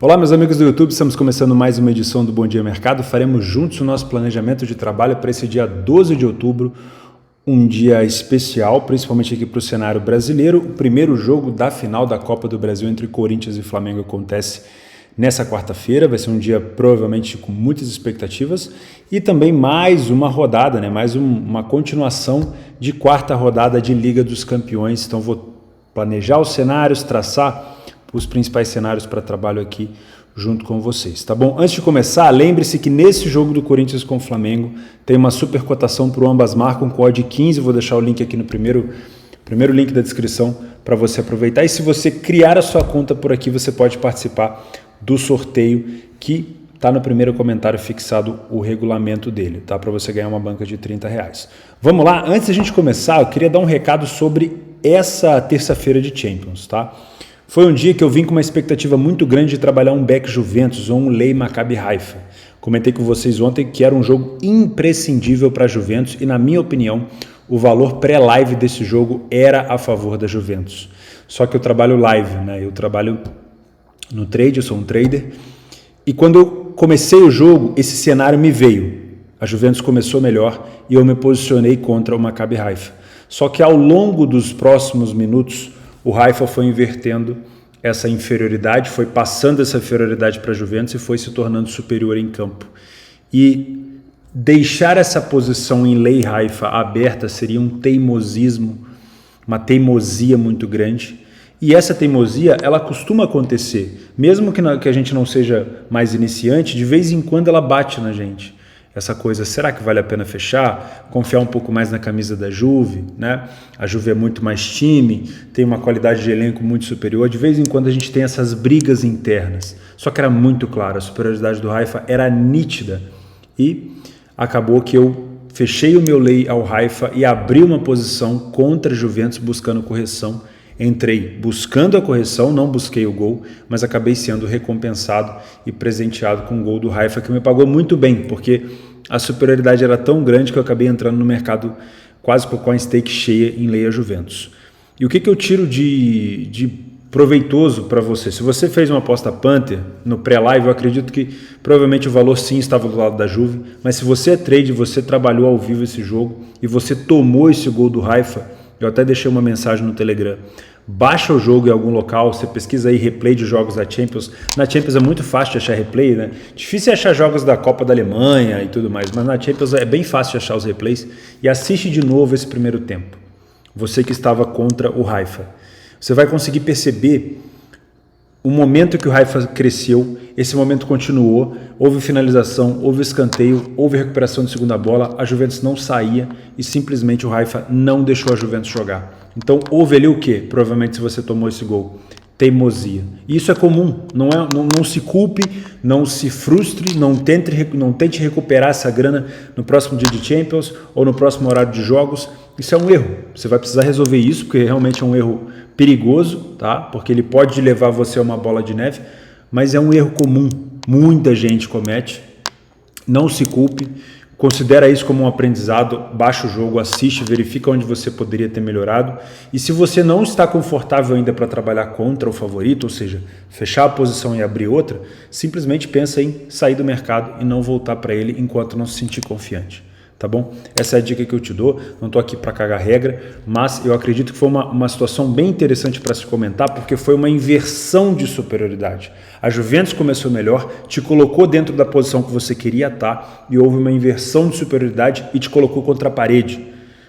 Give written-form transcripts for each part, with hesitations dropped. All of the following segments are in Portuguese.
Olá, meus amigos do YouTube, estamos começando mais uma edição do Bom Dia Mercado. Faremos juntos o nosso planejamento de trabalho para esse dia 12 de outubro, um dia especial, principalmente aqui para o cenário brasileiro. O primeiro jogo da final da Copa do Brasil entre Corinthians e Flamengo acontece nessa quarta-feira. Vai ser um dia provavelmente com muitas expectativas e também mais uma rodada, mais uma continuação de quarta rodada de Liga dos Campeões. Então vou planejar os cenários, traçar os principais cenários para trabalho aqui junto com vocês, tá bom? Antes de começar, lembre-se que nesse jogo do Corinthians com o Flamengo tem uma super cotação para o ambas marcam com odd 15, vou deixar o link aqui no primeiro link da descrição para você aproveitar, e se você criar a sua conta por aqui, você pode participar do sorteio que está no primeiro comentário fixado o regulamento dele, tá? Para você ganhar uma banca de R$30. Vamos lá, antes da gente começar, eu queria dar um recado sobre essa terça-feira de Champions, tá? Foi um dia que eu vim com uma expectativa muito grande de trabalhar um Back Juventus ou um Lei Maccabi Haifa. Comentei com vocês ontem que era um jogo imprescindível para a Juventus e, na minha opinião, o valor pré-live desse jogo era a favor da Juventus. Só que eu trabalho live, eu trabalho no trade, eu sou um trader, e quando eu comecei o jogo, esse cenário me veio. A Juventus começou melhor e eu me posicionei contra o Maccabi Haifa. Só que ao longo dos próximos minutos, o Haifa foi invertendo essa inferioridade, foi passando essa inferioridade para a Juventus e foi se tornando superior em campo. E deixar essa posição em Lei Haifa aberta seria um teimosismo, uma teimosia muito grande. E essa teimosia, ela costuma acontecer, mesmo que a gente não seja mais iniciante, de vez em quando ela bate na gente. Essa coisa, será que vale a pena fechar? Confiar um pouco mais na camisa da Juve, A Juve é muito mais time, tem uma qualidade de elenco muito superior. De vez em quando a gente tem essas brigas internas. Só que era muito claro, a superioridade do Haifa era nítida. E acabou que eu fechei o meu lei ao Haifa e abri uma posição contra a Juventus buscando correção. Entrei buscando a correção, não busquei o gol, mas acabei sendo recompensado e presenteado com o gol do Haifa, que me pagou muito bem, porque a superioridade era tão grande que eu acabei entrando no mercado quase com a stake cheia em Leia Juventus. E o que eu tiro de proveitoso para você? Se você fez uma aposta Panther no pré-live, eu acredito que provavelmente o valor sim estava do lado da Juve, mas se você é trade, você trabalhou ao vivo esse jogo e você tomou esse gol do Haifa, eu até deixei uma mensagem no Telegram. Baixa o jogo em algum local, você pesquisa aí replay de jogos da Champions. Na Champions é muito fácil de achar replay, Difícil é achar jogos da Copa da Alemanha e tudo mais, mas na Champions é bem fácil de achar os replays. E assiste de novo esse primeiro tempo. Você que estava contra o Haifa. Você vai conseguir perceber o momento que o Haifa cresceu, esse momento continuou, houve finalização, houve escanteio, houve recuperação de segunda bola, a Juventus não saía e simplesmente o Haifa não deixou a Juventus jogar. Então houve ali o quê? Provavelmente se você tomou esse gol, teimosia. E isso é comum, não se culpe, não se frustre, não tente recuperar essa grana no próximo dia de Champions ou no próximo horário de jogos. Isso é um erro, você vai precisar resolver isso, porque realmente é um erro perigoso, tá? Porque ele pode levar você a uma bola de neve, mas é um erro comum, muita gente comete. Não se culpe, considera isso como um aprendizado, baixa o jogo, assiste, verifica onde você poderia ter melhorado. E se você não está confortável ainda para trabalhar contra o favorito, ou seja, fechar a posição e abrir outra, simplesmente pensa em sair do mercado e não voltar para ele enquanto não se sentir confiante. Tá bom? Essa é a dica que eu te dou, não estou aqui para cagar regra, mas eu acredito que foi uma situação bem interessante para se comentar, porque foi uma inversão de superioridade. A Juventus começou melhor, te colocou dentro da posição que você queria estar e houve uma inversão de superioridade e te colocou contra a parede.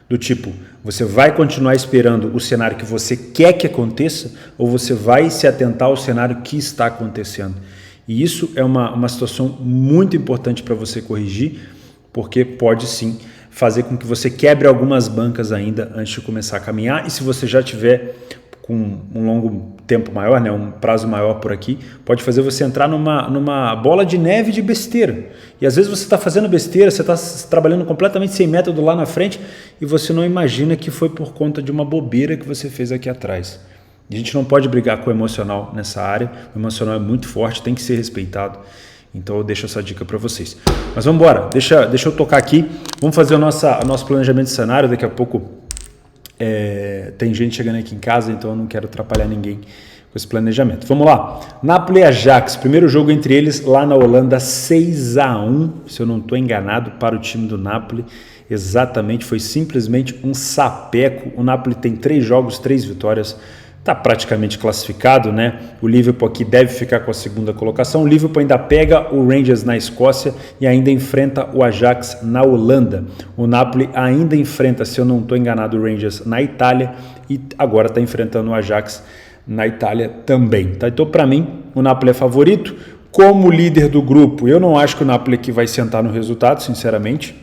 Do tipo, você vai continuar esperando o cenário que você quer que aconteça ou você vai se atentar ao cenário que está acontecendo. E isso é uma situação muito importante para você corrigir, porque pode sim fazer com que você quebre algumas bancas ainda antes de começar a caminhar. E se você já tiver com um longo tempo maior, um prazo maior por aqui, pode fazer você entrar numa bola de neve de besteira. E às vezes você está fazendo besteira, você está trabalhando completamente sem método lá na frente e você não imagina que foi por conta de uma bobeira que você fez aqui atrás. E a gente não pode brigar com o emocional nessa área, o emocional é muito forte, tem que ser respeitado. Então eu deixo essa dica para vocês. Mas vamos embora, deixa eu tocar aqui. Vamos fazer o nosso planejamento de cenário. Daqui a pouco tem gente chegando aqui em casa, então eu não quero atrapalhar ninguém esse planejamento. Vamos lá. Napoli e Ajax, primeiro jogo entre eles lá na Holanda, 6-1, se eu não estou enganado, para o time do Napoli. Exatamente, foi simplesmente um sapeco. O Napoli tem 3 jogos, 3 vitórias, está praticamente classificado, né? O Liverpool aqui deve ficar com a segunda colocação. O Liverpool ainda pega o Rangers na Escócia e ainda enfrenta o Ajax na Holanda. O Napoli ainda enfrenta, se eu não estou enganado, o Rangers na Itália e agora está enfrentando o Ajax na Itália também. Tá? Então, para mim, o Napoli é favorito. Como líder do grupo, eu não acho que o Napoli aqui vai sentar no resultado, sinceramente,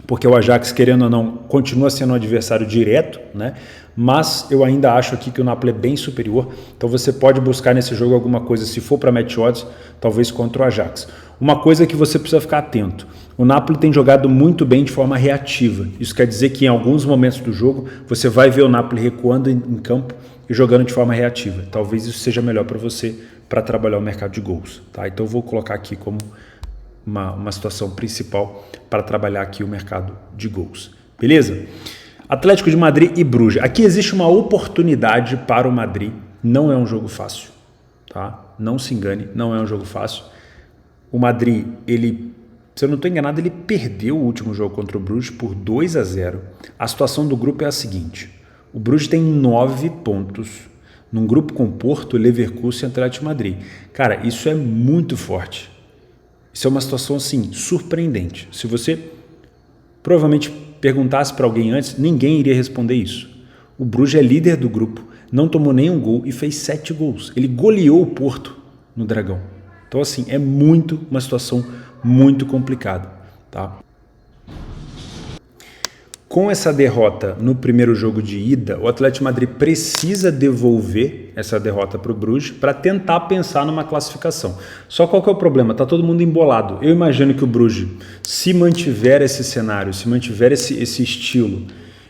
porque o Ajax, querendo ou não, continua sendo um adversário direto, né? Mas eu ainda acho aqui que o Napoli é bem superior, então você pode buscar nesse jogo alguma coisa, se for para match odds, talvez contra o Ajax. Uma coisa que você precisa ficar atento, o Napoli tem jogado muito bem de forma reativa, isso quer dizer que em alguns momentos do jogo você vai ver o Napoli recuando em campo e jogando de forma reativa, talvez isso seja melhor para você para trabalhar o mercado de gols, tá? Então eu vou colocar aqui como uma situação principal para trabalhar aqui o mercado de gols. Beleza? Atlético de Madrid e Bruges. Aqui existe uma oportunidade para o Madrid. Não é um jogo fácil. Tá? Não se engane, não é um jogo fácil. O Madrid, se eu não estou enganado, ele perdeu o último jogo contra o Bruges por 2-0. A situação do grupo é a seguinte. O Bruges tem 9 pontos num grupo com Porto, Leverkusen e Atlético de Madrid. Cara, isso é muito forte. Isso é uma situação, assim, surpreendente. Se você provavelmente perguntasse para alguém antes, ninguém iria responder isso. O Bruges é líder do grupo, não tomou nenhum gol e fez 7 gols. Ele goleou o Porto no Dragão. Então, assim, é uma situação muito complicada, tá? Com essa derrota no primeiro jogo de ida, o Atlético de Madrid precisa devolver essa derrota para o Bruges para tentar pensar numa classificação. Só qual que é o problema? Está todo mundo embolado. Eu imagino que o Bruges, se mantiver esse cenário, se mantiver esse estilo,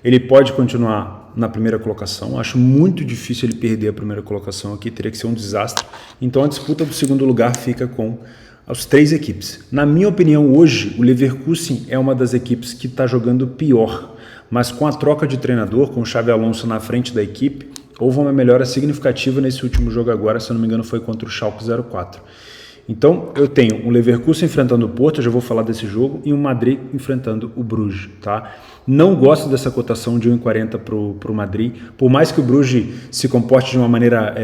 ele pode continuar na primeira colocação. Acho muito difícil ele perder a primeira colocação aqui, teria que ser um desastre. Então a disputa do segundo lugar fica com as 3 equipes. Na minha opinião, hoje, o Leverkusen é uma das equipes que está jogando pior, mas com a troca de treinador, com o Xabi Alonso na frente da equipe, houve uma melhora significativa nesse último jogo agora, se eu não me engano foi contra o Schalke 04. Então, eu tenho um Leverkusen enfrentando o Porto, eu já vou falar desse jogo, e um Madrid enfrentando o Bruges, tá? Não gosto dessa cotação de 1,40 para o Madrid, por mais que o Bruges se comporte de uma maneira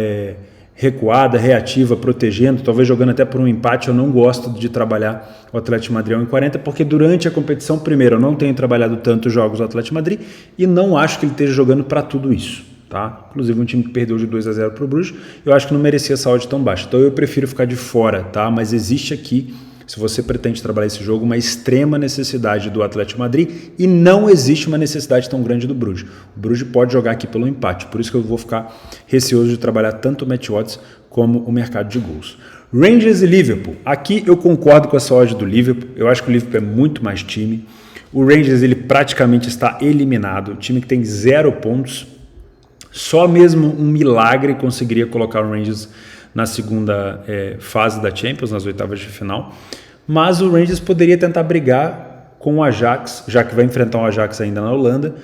recuada, reativa, protegendo, talvez jogando até por um empate. Eu não gosto de trabalhar o Atlético de Madrid a 1,40 porque durante a competição, primeiro, eu não tenho trabalhado tantos jogos do Atlético de Madrid e não acho que ele esteja jogando para tudo isso, tá? Inclusive um time que perdeu de 2-0 para o Bruges, eu acho que não merecia essa odd tão baixa, então eu prefiro ficar de fora, tá? Mas existe aqui, se você pretende trabalhar esse jogo, uma extrema necessidade do Atlético de Madrid e não existe uma necessidade tão grande do Bruges. O Bruges pode jogar aqui pelo empate, por isso que eu vou ficar receoso de trabalhar tanto o match odds como o mercado de gols. Rangers e Liverpool. Aqui eu concordo com essa odd do Liverpool, eu acho que o Liverpool é muito mais time. O Rangers ele praticamente está eliminado, o time que tem 0 pontos, só mesmo um milagre conseguiria colocar o Rangers na segunda fase da Champions, nas oitavas de final, mas o Rangers poderia tentar brigar com o Ajax, já que vai enfrentar o Ajax ainda na Holanda,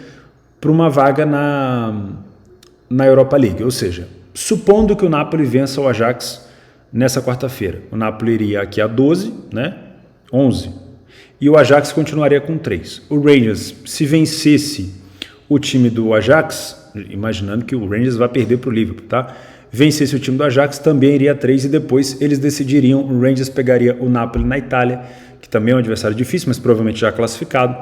para uma vaga na Europa League, ou seja, supondo que o Napoli vença o Ajax nessa quarta-feira, o Napoli iria aqui a 12, né? 11, e o Ajax continuaria com 3. O Rangers, se vencesse o time do Ajax, imaginando que o Rangers vai perder para o Liverpool, tá? Vencesse o time do Ajax, também iria a 3 e depois eles decidiriam, o Rangers pegaria o Napoli na Itália, que também é um adversário difícil, mas provavelmente já classificado,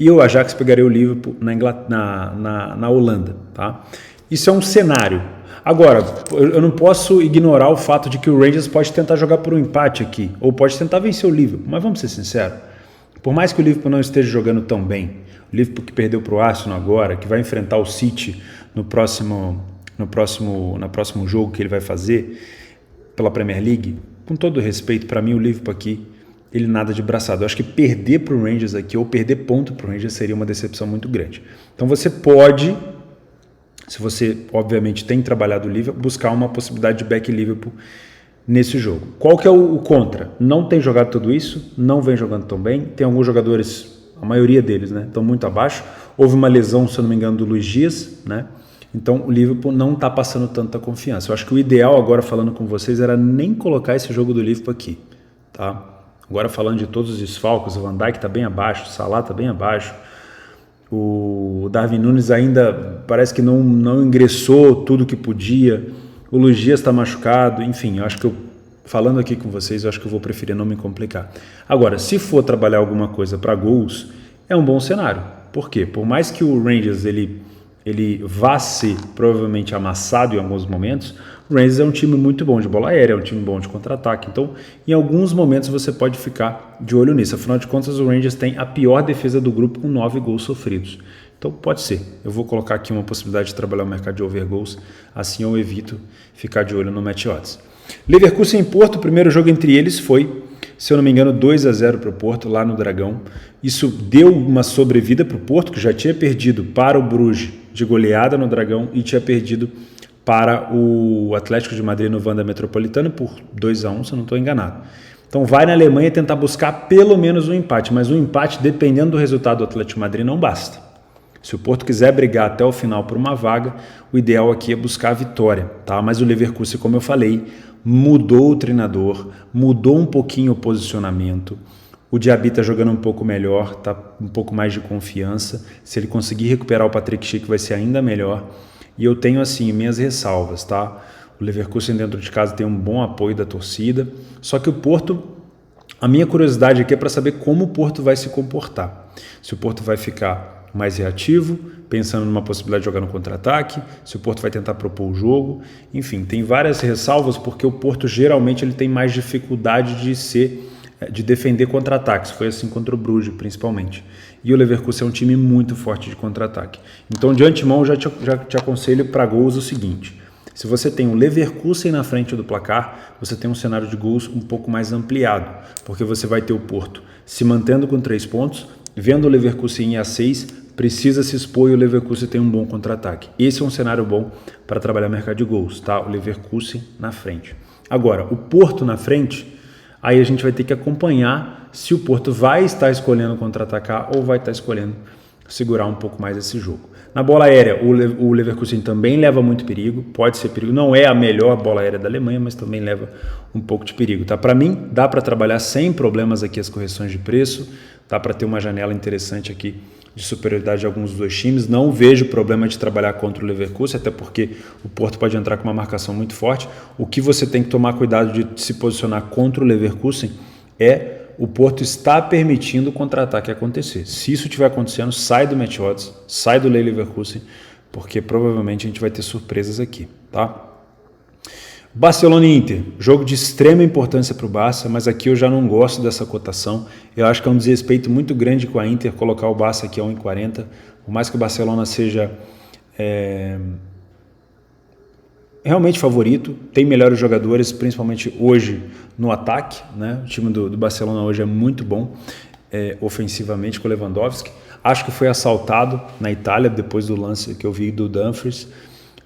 e o Ajax pegaria o Liverpool na Holanda, tá? Isso é um cenário. Agora, eu não posso ignorar o fato de que o Rangers pode tentar jogar por um empate aqui, ou pode tentar vencer o Liverpool, mas vamos ser sinceros, por mais que o Liverpool não esteja jogando tão bem, o Liverpool que perdeu para o Arsenal agora, que vai enfrentar o City no próximo jogo que ele vai fazer pela Premier League, com todo respeito, para mim o Liverpool aqui, ele nada de braçado. Eu acho que perder para o Rangers aqui, ou perder ponto para o Rangers, seria uma decepção muito grande. Então você pode, se você obviamente tem trabalhado o Liverpool, buscar uma possibilidade de back Liverpool nesse jogo. Qual que é o contra? Não tem jogado tudo isso, não vem jogando tão bem, tem alguns jogadores, a maioria deles, né, estão muito abaixo. Houve uma lesão, se eu não me engano, do Luiz Dias, né? Então o Liverpool não está passando tanta confiança. Eu acho que o ideal agora, falando com vocês, era nem colocar esse jogo do Liverpool aqui, tá? Agora falando de todos os desfalques, o Van Dijk está bem abaixo, o Salah está bem abaixo, o Darwin Núñez ainda parece que não ingressou tudo que podia, o Luis Dias está machucado, enfim, eu acho que falando aqui com vocês, eu acho que eu vou preferir não me complicar. Agora, se for trabalhar alguma coisa para gols, é um bom cenário. Por quê? Por mais que o Rangers ele vá ser provavelmente amassado em alguns momentos, o Rangers é um time muito bom de bola aérea, é um time bom de contra-ataque. Então, em alguns momentos você pode ficar de olho nisso. Afinal de contas, o Rangers tem a pior defesa do grupo com 9 gols sofridos. Então, pode ser. Eu vou colocar aqui uma possibilidade de trabalhar o mercado de over goals, assim eu evito ficar de olho no match odds. Leverkusen e Porto, o primeiro jogo entre eles foi, se eu não me engano, 2-0 para o Porto, lá no Dragão. Isso deu uma sobrevida para o Porto, que já tinha perdido para o Bruges de goleada no Dragão e tinha perdido para o Atlético de Madrid no Wanda Metropolitano por 2-1, se eu não estou enganado. Então vai na Alemanha tentar buscar pelo menos um empate, mas um empate, dependendo do resultado do Atlético de Madrid, não basta. Se o Porto quiser brigar até o final por uma vaga, o ideal aqui é buscar a vitória, tá? Mas o Leverkusen, como eu falei, mudou o treinador, mudou um pouquinho o posicionamento. O Diaby está jogando um pouco melhor, está um pouco mais de confiança. Se ele conseguir recuperar o Patrick Schick, vai ser ainda melhor. E eu tenho, assim, minhas ressalvas, tá? O Leverkusen dentro de casa tem um bom apoio da torcida. Só que o Porto, a minha curiosidade aqui é para saber como o Porto vai se comportar. Se o Porto vai ficar mais reativo, pensando numa possibilidade de jogar no contra-ataque, se o Porto vai tentar propor o jogo, enfim, tem várias ressalvas porque o Porto geralmente ele tem mais dificuldade de defender contra-ataques, foi assim contra o Bruges principalmente, e o Leverkusen é um time muito forte de contra-ataque. Então de antemão já te aconselho para gols o seguinte: se você tem o Leverkusen na frente do placar, você tem um cenário de gols um pouco mais ampliado, porque você vai ter o Porto se mantendo com 3 pontos, vendo o Leverkusen em A6, precisa se expor e o Leverkusen tem um bom contra-ataque. Esse é um cenário bom para trabalhar mercado de gols, tá? O Leverkusen na frente. Agora, o Porto na frente, aí a gente vai ter que acompanhar se o Porto vai estar escolhendo contra-atacar ou vai estar escolhendo segurar um pouco mais esse jogo. Na bola aérea, o Leverkusen também leva muito perigo, pode ser perigo, não é a melhor bola aérea da Alemanha, mas também leva um pouco de perigo, tá? Para mim, dá para trabalhar sem problemas aqui as correções de preço, dá para ter uma janela interessante aqui de superioridade de alguns dos dois times. Não vejo problema de trabalhar contra o Leverkusen, até porque o Porto pode entrar com uma marcação muito forte. O que você tem que tomar cuidado de se posicionar contra o Leverkusen é o Porto está permitindo o contra-ataque acontecer. Se isso estiver acontecendo, sai do match odds, sai do Leverkusen, porque provavelmente a gente vai ter surpresas aqui, tá? Barcelona e Inter, jogo de extrema importância para o Barça, mas aqui eu já não gosto dessa cotação. Eu acho que é um desrespeito muito grande com a Inter colocar o Barça aqui a 1,40, por mais que o Barcelona seja realmente favorito, tem melhores jogadores, principalmente hoje no ataque, né? O time do Barcelona hoje é muito bom ofensivamente com o Lewandowski. Acho que foi assaltado na Itália depois do lance que eu vi do Dumfries,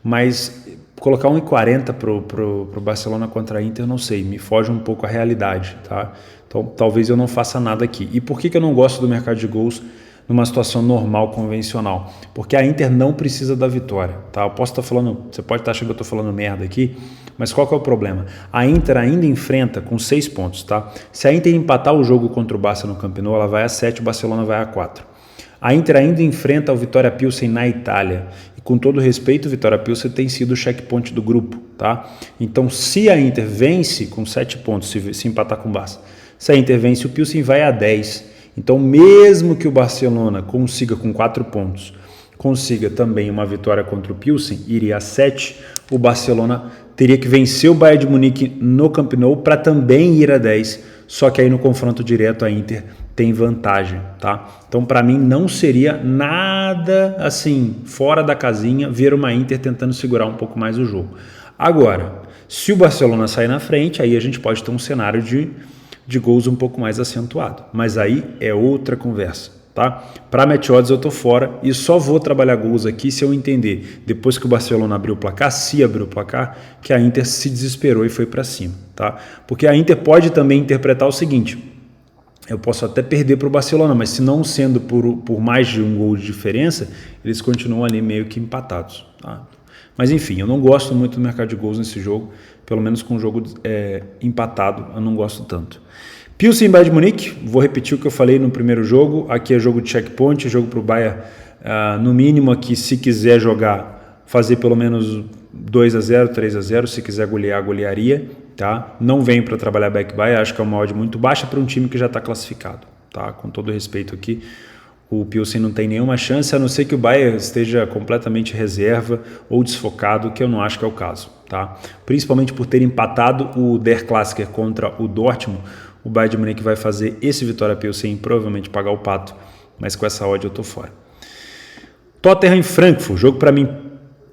mas colocar 1,40 pro Barcelona contra a Inter, não sei, me foge um pouco a realidade, tá? Então talvez eu não faça nada aqui. E por que eu não gosto do mercado de gols numa situação normal, convencional? Porque a Inter não precisa da vitória, tá? Eu posso estar falando, você pode estar achando que eu estou falando merda aqui, mas qual que é o problema? A Inter ainda enfrenta com 6 pontos, tá? Se a Inter empatar o jogo contra o Barça no Camp Nou, ela vai a 7, o Barcelona vai a 4. A Inter ainda enfrenta o Vitória Pilsen na Itália. E com todo respeito, o Vitória Pilsen tem sido o checkpoint do grupo, tá? Então, se a Inter vence com 7 pontos, se empatar com o Barça, se a Inter vence, o Pilsen vai a 10. Então, mesmo que o Barcelona consiga com 4 pontos, consiga também uma vitória contra o Pilsen, iria a 7, o Barcelona teria que vencer o Bayern de Munique no Camp Nou para também ir a 10, só que aí no confronto direto a Inter tem vantagem, tá? Então, para mim, não seria nada assim, fora da casinha, ver uma Inter tentando segurar um pouco mais o jogo. Agora, se o Barcelona sair na frente, aí a gente pode ter um cenário de gols um pouco mais acentuado. Mas aí é outra conversa, tá? Para match odds eu tô fora e só vou trabalhar gols aqui se eu entender, depois que o Barcelona abriu o placar, se abriu o placar, que a Inter se desesperou e foi para cima, tá? Porque a Inter pode também interpretar o seguinte: eu posso até perder para o Barcelona, mas se não sendo por mais de um gol de diferença, eles continuam ali meio que empatados, tá? Mas enfim, eu não gosto muito do mercado de gols nesse jogo, pelo menos com o jogo empatado, eu não gosto tanto. Pilsen e Bayern de Munique, vou repetir o que eu falei no primeiro jogo, aqui é jogo de checkpoint, jogo para o Bayern, no mínimo aqui, se quiser jogar, fazer pelo menos 2-0, 3-0, se quiser golear, golearia, tá? Não venho para trabalhar back Bayern, acho que é uma odd muito baixa para um time que já está classificado, tá? Com todo respeito aqui, o Pilsen não tem nenhuma chance, a não ser que o Bayern esteja completamente reserva ou desfocado, que eu não acho que é o caso, tá? Principalmente por ter empatado o Der Klassiker contra o Dortmund, o Bayern de Munique vai fazer esse Vitória Pilsen provavelmente pagar o pato, mas com essa odd eu tô fora. Tottenham em Frankfurt, jogo para mim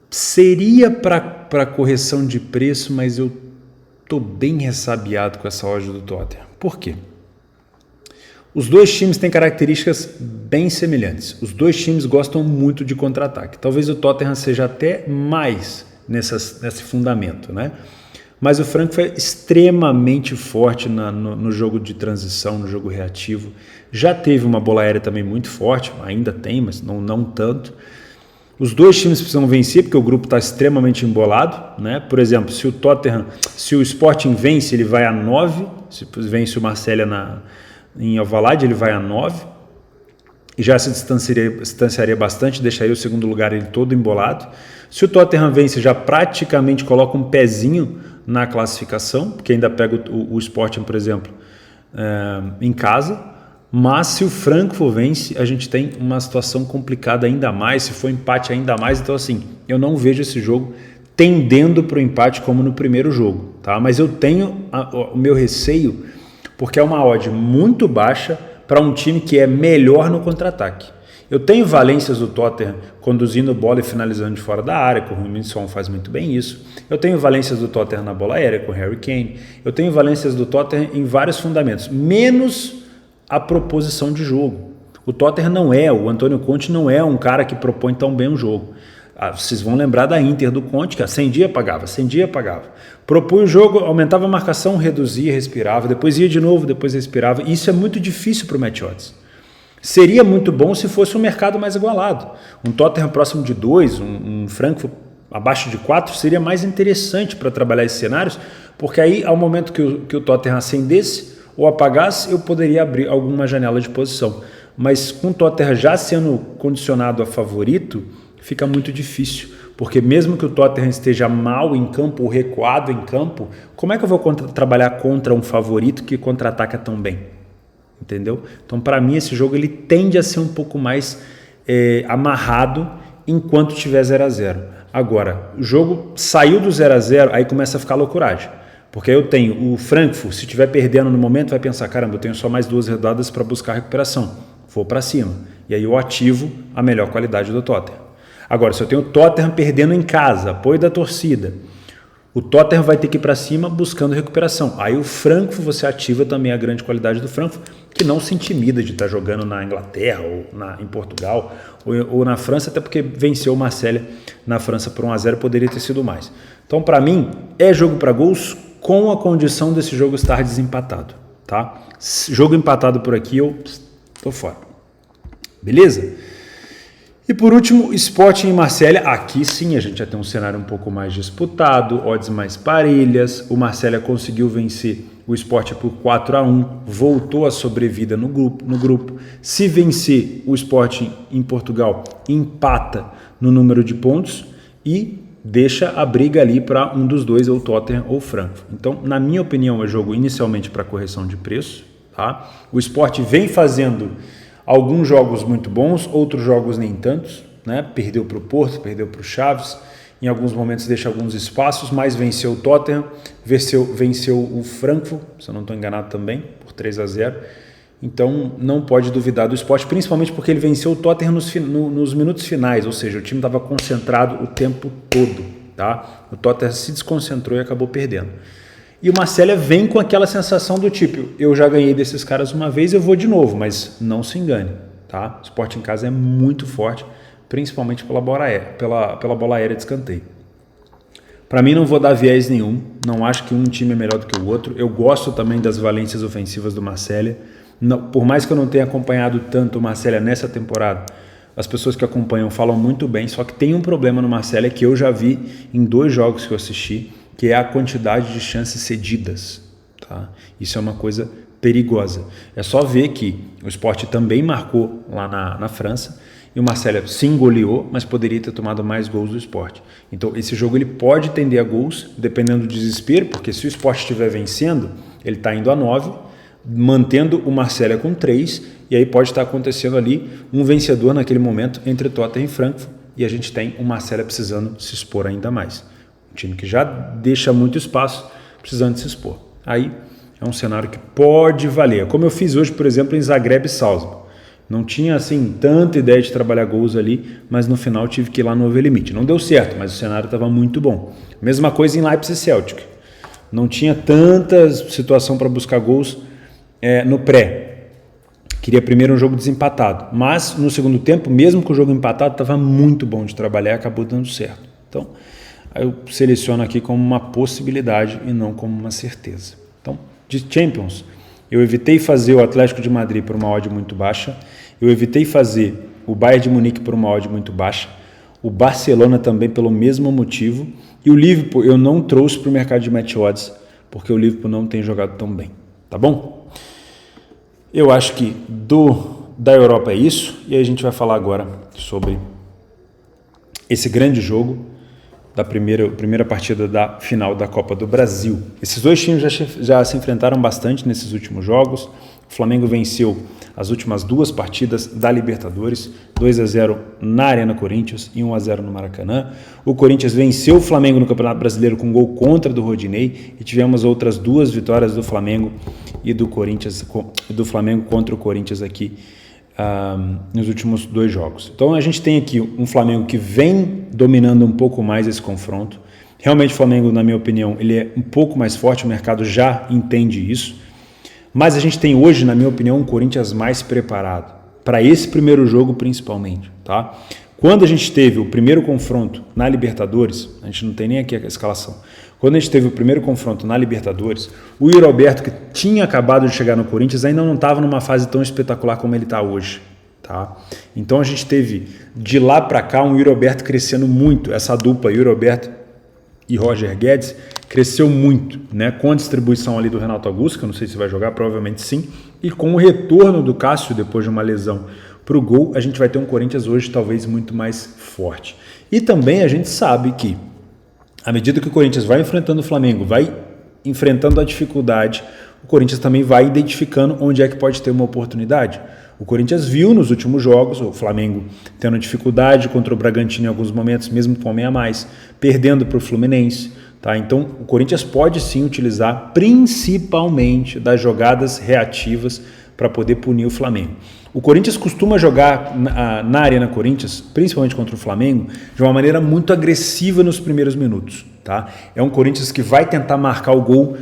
seria para correção de preço, mas eu tô bem ressabiado com essa odd do Tottenham. Por quê? Os dois times têm características bem semelhantes. Os dois times gostam muito de contra-ataque. Talvez o Tottenham seja até mais nesse fundamento, né? Mas o Frankfurt é extremamente forte no jogo de transição, no jogo reativo. Já teve uma bola aérea também muito forte, ainda tem, mas não tanto. Os dois times precisam vencer, porque o grupo está extremamente embolado, né? Por exemplo, se o Sporting vence, ele vai a 9, se vence o Marselha em Alvalade, ele vai a 9, e já se distanciaria bastante, deixaria o segundo lugar ele todo embolado. Se o Tottenham vence, já praticamente coloca um pezinho na classificação, porque ainda pega o Sporting, por exemplo, em casa. Mas se o Frankfurt vence, a gente tem uma situação complicada ainda mais, se for empate ainda mais. Então assim, eu não vejo esse jogo tendendo para o empate como no primeiro jogo, tá? Mas eu tenho o meu receio, porque é uma odd muito baixa para um time que é melhor no contra-ataque. Eu tenho valências do Tottenham conduzindo bola e finalizando de fora da área, com o Heung-min-Son faz muito bem isso. Eu tenho valências do Tottenham na bola aérea, com o Harry Kane. Eu tenho valências do Tottenham em vários fundamentos, menos a proposição de jogo. O Tottenham o Antônio Conte não é um cara que propõe tão bem um jogo. Vocês vão lembrar da Inter do Conte, que acendia, apagava, acendia, apagava. Propunha o jogo, aumentava a marcação, reduzia, respirava, depois ia de novo, depois respirava. Isso é muito difícil para o match odds. Seria muito bom se fosse um mercado mais igualado. Um Tottenham próximo de 2, um Frankfurt abaixo de 4, seria mais interessante para trabalhar esses cenários, porque aí, ao momento que o Tottenham acendesse ou apagasse, eu poderia abrir alguma janela de posição. Mas com o Tottenham já sendo condicionado a favorito, fica muito difícil, porque mesmo que o Tottenham esteja mal em campo ou recuado em campo, como é que eu vou trabalhar contra um favorito que contra-ataca tão bem? Entendeu? Então, para mim, esse jogo ele tende a ser um pouco mais amarrado enquanto tiver 0-0. Agora, o jogo saiu do 0-0, aí começa a ficar loucuragem. Porque eu tenho o Frankfurt, se estiver perdendo no momento, vai pensar, caramba, eu tenho só mais 2 rodadas para buscar recuperação. Vou para cima. E aí eu ativo a melhor qualidade do Tottenham. Agora, se eu tenho o Tottenham perdendo em casa, apoio da torcida, o Tottenham vai ter que ir para cima buscando recuperação. Aí o Frankfurt, você ativa também a grande qualidade do Frankfurt, que não se intimida de estar jogando na Inglaterra ou em Portugal ou na França, até porque venceu o Marselha na França por 1-0, poderia ter sido mais. Então, para mim, é jogo para gols com a condição desse jogo estar desempatado, tá? Jogo empatado por aqui, eu tô fora. Beleza? E por último, Sporting e Marselha. Aqui sim a gente já tem um cenário um pouco mais disputado, odds mais parelhas. O Marselha conseguiu vencer o Sporting por 4-1, voltou à sobrevida no grupo. Se vencer o Sporting em Portugal, empata no número de pontos e deixa a briga ali para um dos dois, ou Tottenham ou Frankfurt. Então, na minha opinião, é jogo inicialmente para correção de preço, tá? O Sporting vem fazendo alguns jogos muito bons, outros jogos nem tantos, né? Perdeu para o Porto, perdeu para o Chaves, em alguns momentos deixa alguns espaços, mas venceu o Tottenham, venceu o Frankfurt, se eu não estou enganado também, por 3-0. Então não pode duvidar do Sport, principalmente porque ele venceu o Tottenham nos minutos finais, ou seja, o time estava concentrado o tempo todo, tá? O Tottenham se desconcentrou e acabou perdendo. E o Marselha vem com aquela sensação do tipo, eu já ganhei desses caras uma vez, eu vou de novo, mas não se engane, tá? O Sport em casa é muito forte, principalmente pela bola aérea de escanteio. Para mim não vou dar viés nenhum, não acho que um time é melhor do que o outro, eu gosto também das valências ofensivas do Marselha, por mais que eu não tenha acompanhado tanto o Marselha nessa temporada, as pessoas que acompanham falam muito bem, só que tem um problema no Marcelo que eu já vi em 2 jogos que eu assisti, que é a quantidade de chances cedidas. Tá? Isso é uma coisa perigosa. É só ver que o Sport também marcou lá na França e o Marcelo sim goleou, mas poderia ter tomado mais gols do Sport. Então esse jogo ele pode tender a gols, dependendo do desespero, porque se o Sport estiver vencendo, ele está indo a 9, mantendo o Marcelo com 3, e aí pode estar acontecendo ali um vencedor naquele momento entre Tottenham e Frankfurt, e a gente tem o Marcelo precisando se expor ainda mais. Um time que já deixa muito espaço, precisando se expor. Aí é um cenário que pode valer. Como eu fiz hoje, por exemplo, em Zagreb e Salzburg. Não tinha assim tanta ideia de trabalhar gols ali, mas no final tive que ir lá no overlimite. Não deu certo, mas o cenário estava muito bom. Mesma coisa em Leipzig e Celtic. Não tinha tanta situação para buscar gols no pré. Queria primeiro um jogo desempatado. Mas no segundo tempo, mesmo com o jogo empatado, estava muito bom de trabalhar e acabou dando certo. Então, eu seleciono aqui como uma possibilidade e não como uma certeza. Então, de Champions, eu evitei fazer o Atlético de Madrid por uma odd muito baixa, eu evitei fazer o Bayern de Munique por uma odd muito baixa, o Barcelona também pelo mesmo motivo, e o Liverpool eu não trouxe para o mercado de match odds, porque o Liverpool não tem jogado tão bem, tá bom? Eu acho que da Europa é isso, e aí a gente vai falar agora sobre esse grande jogo, da primeira partida da final da Copa do Brasil. Esses 2 times já se enfrentaram bastante nesses últimos jogos. O Flamengo venceu as últimas 2 partidas da Libertadores, 2-0 na Arena Corinthians e 1-0 no Maracanã. O Corinthians venceu o Flamengo no Campeonato Brasileiro com gol contra do Rodinei e tivemos outras 2 vitórias do Flamengo e do Flamengo contra o Corinthians aqui nos últimos 2 jogos. Então a gente tem aqui um Flamengo que vem dominando um pouco mais esse confronto. Realmente o Flamengo, na minha opinião, ele é um pouco mais forte, o mercado já entende isso. Mas a gente tem hoje, na minha opinião, um Corinthians mais preparado, para esse primeiro jogo principalmente. Tá? Quando a gente teve o primeiro confronto na Libertadores, a gente não tem nem aqui a escalação, quando a gente teve o primeiro confronto na Libertadores, o Yuri Alberto, que tinha acabado de chegar no Corinthians, ainda não estava numa fase tão espetacular como ele está hoje. Tá? Então a gente teve de lá para cá um Yuri Alberto crescendo muito. Essa dupla, Yuri Alberto e Roger Guedes, cresceu muito, né? Com a distribuição ali do Renato Augusto, que eu não sei se vai jogar, provavelmente sim, e com o retorno do Cássio depois de uma lesão para o gol, a gente vai ter um Corinthians hoje talvez muito mais forte. E também a gente sabe que à medida que o Corinthians vai enfrentando o Flamengo, vai enfrentando a dificuldade, o Corinthians também vai identificando onde é que pode ter uma oportunidade. O Corinthians viu nos últimos jogos o Flamengo tendo dificuldade contra o Bragantino em alguns momentos, mesmo com homem a mais, perdendo para o Fluminense. Tá? Então o Corinthians pode sim utilizar principalmente das jogadas reativas para poder punir o Flamengo. O Corinthians costuma jogar na Arena Corinthians, principalmente contra o Flamengo, de uma maneira muito agressiva nos primeiros minutos. Tá? É um Corinthians que vai tentar marcar o gol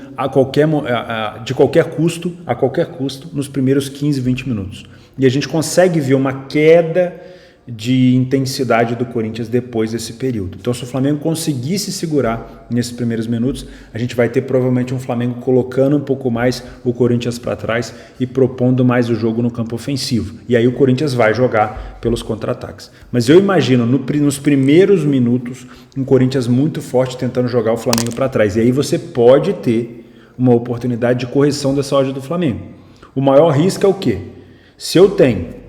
de qualquer custo, a qualquer custo, nos primeiros 15, 20 minutos. E a gente consegue ver uma queda de intensidade do Corinthians depois desse período. Então, se o Flamengo conseguisse segurar nesses primeiros minutos, a gente vai ter provavelmente um Flamengo colocando um pouco mais o Corinthians para trás e propondo mais o jogo no campo ofensivo. E aí o Corinthians vai jogar pelos contra-ataques. Mas eu imagino nos primeiros minutos um Corinthians muito forte tentando jogar o Flamengo para trás. E aí você pode ter uma oportunidade de correção dessa odd do Flamengo. O maior risco é o quê? Se eu tenho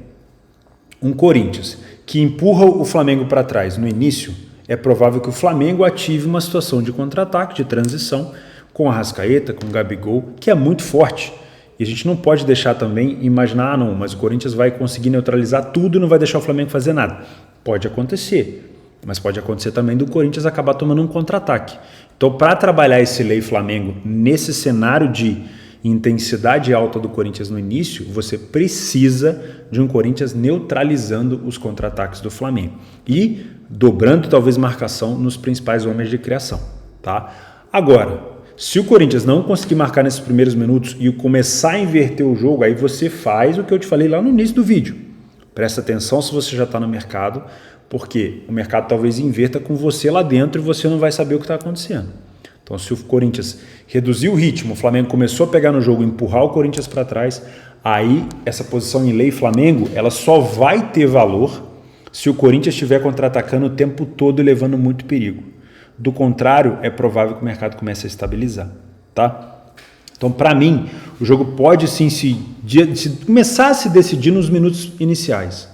um Corinthians que empurra o Flamengo para trás no início, é provável que o Flamengo ative uma situação de contra-ataque, de transição, com a Arrascaeta, com o Gabigol, que é muito forte. E a gente não pode deixar também imaginar, não, mas o Corinthians vai conseguir neutralizar tudo e não vai deixar o Flamengo fazer nada. Pode acontecer, mas pode acontecer também do Corinthians acabar tomando um contra-ataque. Então, para trabalhar esse lei Flamengo nesse cenário de intensidade alta do Corinthians no início, você precisa de um Corinthians neutralizando os contra-ataques do Flamengo e dobrando talvez marcação nos principais homens de criação. Tá? Agora, se o Corinthians não conseguir marcar nesses primeiros minutos e começar a inverter o jogo, aí você faz o que eu te falei lá no início do vídeo. Presta atenção se você já está no mercado, porque o mercado talvez inverta com você lá dentro e você não vai saber o que está acontecendo. Então, se o Corinthians reduziu o ritmo, o Flamengo começou a pegar no jogo, empurrar o Corinthians para trás, aí essa posição em lei Flamengo, ela só vai ter valor se o Corinthians estiver contra-atacando o tempo todo e levando muito perigo. Do contrário, é provável que o mercado comece a estabilizar, tá? Então, para mim, o jogo pode sim começar a se decidir nos minutos iniciais,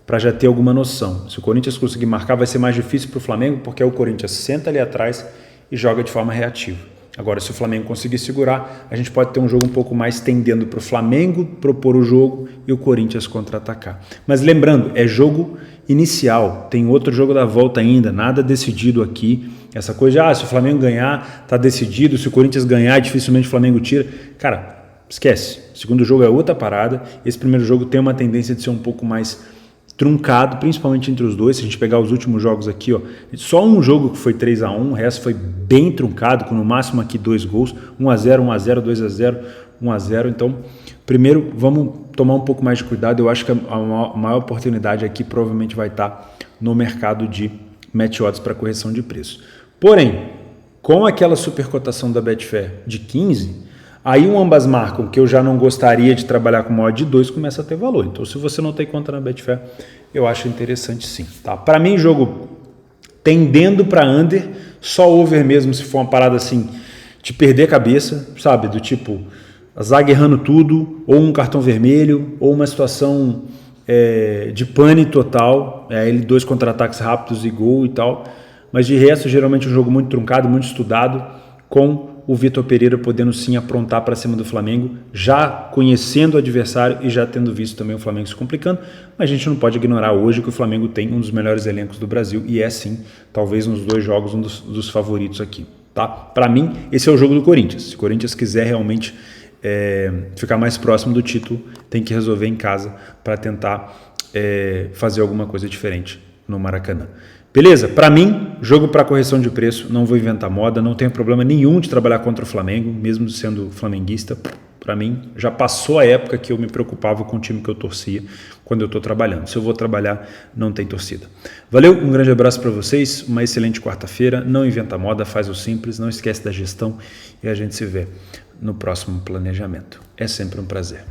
para já ter alguma noção. Se o Corinthians conseguir marcar, vai ser mais difícil para o Flamengo, porque o Corinthians senta ali atrás e joga de forma reativa. Agora, se o Flamengo conseguir segurar, a gente pode ter um jogo um pouco mais tendendo para o Flamengo propor o jogo e o Corinthians contra-atacar. Mas lembrando, é jogo inicial, tem outro jogo da volta ainda, nada decidido aqui. Essa coisa de, se o Flamengo ganhar, está decidido, se o Corinthians ganhar, dificilmente o Flamengo tira. Cara, esquece. O segundo jogo é outra parada. Esse primeiro jogo tem uma tendência de ser um pouco mais truncado, principalmente entre os dois. Se a gente pegar os últimos jogos aqui, só um jogo que foi 3-1, o resto foi bem truncado, com no máximo aqui 2 gols, 1-0, 1-0, 2-0, 1-0. Então, primeiro, vamos tomar um pouco mais de cuidado. Eu acho que a maior oportunidade aqui provavelmente vai estar no mercado de match odds para correção de preço. Porém, com aquela supercotação da Betfair de 15, aí um ambas marcam, que eu já não gostaria de trabalhar com uma odd de 2, começa a ter valor. Então, se você não tem conta na Betfair, eu acho interessante sim. Tá? Para mim, jogo tendendo para under, só over mesmo se for uma parada assim, de perder a cabeça, sabe? Do tipo, a zaga errando tudo, ou um cartão vermelho, ou uma situação de pane total, ele 2 contra-ataques rápidos e gol e tal. Mas de resto, geralmente um jogo muito truncado, muito estudado, com o Vitor Pereira podendo sim aprontar para cima do Flamengo, já conhecendo o adversário e já tendo visto também o Flamengo se complicando, mas a gente não pode ignorar hoje que o Flamengo tem um dos melhores elencos do Brasil e é sim, talvez nos 2 jogos, um dos favoritos aqui. Tá? Para mim, esse é o jogo do Corinthians. Se o Corinthians quiser realmente ficar mais próximo do título, tem que resolver em casa para tentar fazer alguma coisa diferente no Maracanã. Beleza? Para mim, jogo para correção de preço, não vou inventar moda, não tenho problema nenhum de trabalhar contra o Flamengo, mesmo sendo flamenguista. Para mim, já passou a época que eu me preocupava com o time que eu torcia quando eu estou trabalhando. Se eu vou trabalhar, não tem torcida. Valeu, um grande abraço para vocês, uma excelente quarta-feira. Não inventa moda, faz o simples, não esquece da gestão e a gente se vê no próximo planejamento. É sempre um prazer.